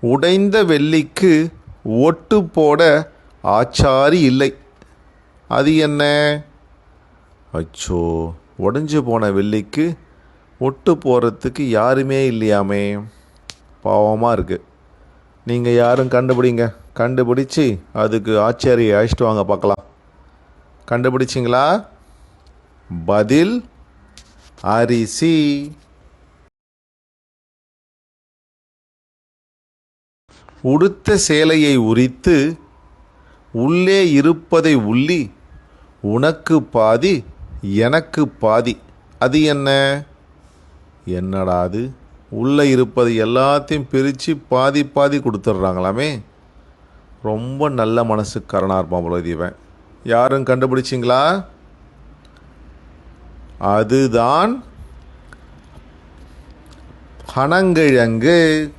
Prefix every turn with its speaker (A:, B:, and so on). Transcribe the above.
A: உடைந்த வெள்ளிக்கு ஒட்டு போட ஆச்சாரி இல்லை. அது என்ன? அச்சோ, உடஞ்சி போன வெள்ளிக்கு ஒட்டு போகிறதுக்கு யாருமே இல்லையாமே. பாவமாக இருக்குது. நீங்கள் யாரும் கண்டுபிடிங்க. கண்டுபிடிச்சி அதுக்கு ஆச்சாரியை அழைச்சிட்டு வாங்க பார்க்கலாம். கண்டுபிடிச்சிங்களா? பதில் அரிசி. உடுத்த சேலையை உரித்து உள்ளே இருப்பதை உள்ளி உனக்கு பாதி எனக்கு பாதி. அது என்ன? என்னடா அது? உள்ளே இருப்பது எல்லாத்தையும் பிரித்து பாதி பாதி கொடுத்துட்றாங்களாமே. ரொம்ப நல்ல மனசுக்காரனாக இருப்பான் போல இவன். யாரும் கண்டுபிடிச்சிங்களா? அதுதான் பனங்கிழங்கு.